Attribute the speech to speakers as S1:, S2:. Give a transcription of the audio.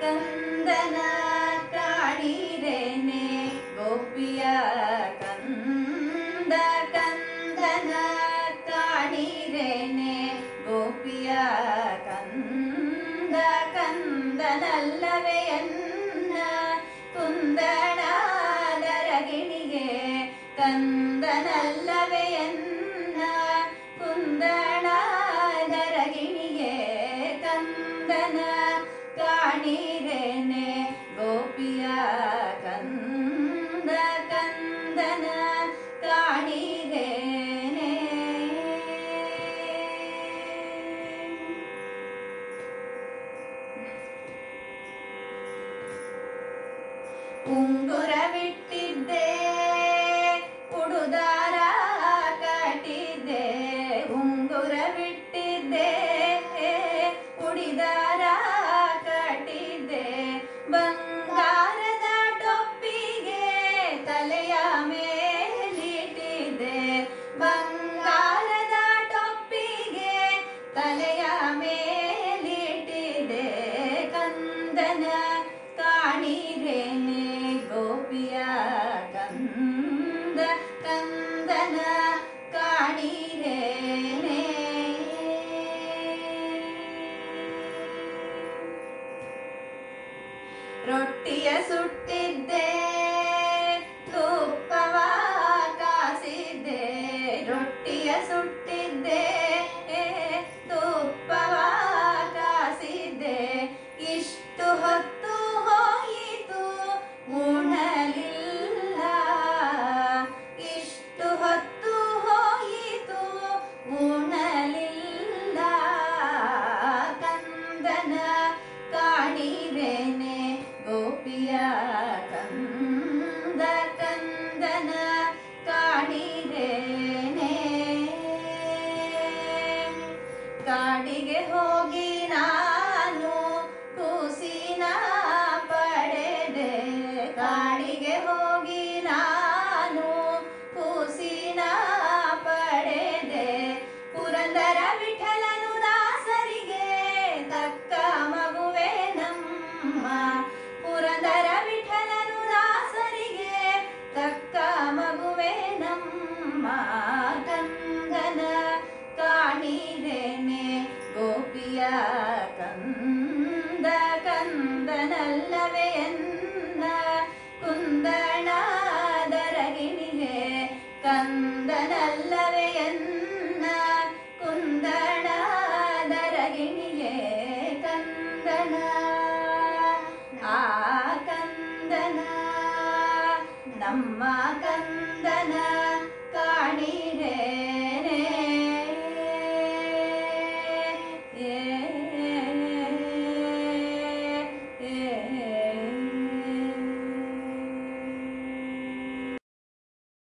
S1: ಕಂದನ ಕಾಣಿರೇನೆ ಗೋಪಿಯ ಕಂದ ಕಂದನ ಕಾಣಿರೇನೆ ಗೋಪಿಯ ಕಂದ ಕಂದನಲ್ಲವೇ ಎನ್ನ ಕುಂದಣಾದರಗಿಣಿಗೆ ಕಂದನಲ್ಲವೇ ಎನ್ನ ಕುಂದಣಾದರಗಿಣಿಗೆ ಕಂದನ ಕಾಣಿರೇನೆ ಗೋಪಿಯ ಕಂದ ಕಂದನ ಕಾಣಿರೇನೆ ಉಂಗುರವಿಟ್ಟಿದ್ದೆ ಉಡುದಾರ ಕಟ್ಟಿದ್ದೆ ಉಂಗುರವಿಟ್ಟಿದ್ದೆ ಉಡಿದಾರ ಕಟ್ಟಿದ್ದೆ ಬಂಗಾರದ ಟೊಪ್ಪಿಗೆ ತಲೆಯ ಮೇಲಿಟ್ಟಿದ್ದೆ ಬಂಗಾರದ ಟೊಪ್ಪಿಗೆ ತಲೆಯ ಮೇಲಿಟ್ಟಿದ್ದೆ ಕಂದನ ಕಾಣಿರೇನೆ ಗೋಪಿಯ ಕಂದ ಕಂದನ ಕಾಣಿರೇನೆ ರೊಟ್ಟಿಯ ಸುಟ್ಟಿದ್ದೆ ತುಪ್ಪವ ಕಾಸಿದ್ದೆ ರೊಟ್ಟಿಯ ಸುಟ್ಟಿದ್ದೆ ತುಪ್ಪವ ಕಾಸಿದ್ದೆ ಇಷ್ಟು ಹೊತ್ತು ಹೋಯಿತು ಉಣಲಿಲ್ಲ ಇಷ್ಟು ಹೊತ್ತು ಹೋಯಿತು ಉಣಲಿಲ್ಲ ಕಂದನ ಕಾಣಿರೇನೆ ಗೋಪಿಯ ಕಂದ ಕಂದನ ಕಾಣಿರೇನೆ ಕಾಡಿಗೆ ಹೋಗಿ ನಾನು ಕೂಸಿನ ಪಡೆದೆ ಕಾಡಿಗೆ ಹೋಗಿ ನಾನು ಕೂಸಿನ ಪಡೆದೆ ಪುರಂದರ ವಿಠಲನು ದಾಸರಿಗೆ ತಕ್ಕ ಮಗುವೆ ನಮ್ಮ ಪುರಂದರ ವಿಠಲನು ದಾಸರಿಗೆ ತಕ್ಕ ಮಗುವೆ ನಮ್ಮ ಕಂದನ ಕಾಣಿರೇನೆ ಗೋಪಿಯ ಕಂದ ಕಂದನಲ್ಲವೇ ಎನ್ನ ಕುಂದಣಾದರಗಿಣಿಗೆ ಕಂದನಲ್ಲವೇ ಎನ್ನ ಕುಂದಣಾದರಗಿಣಿಗೆ ಕಂದನ ಆ ಕಂದನ ನಮ್ಮ ಕಂದನ ಕಾಣಿರೇನೆ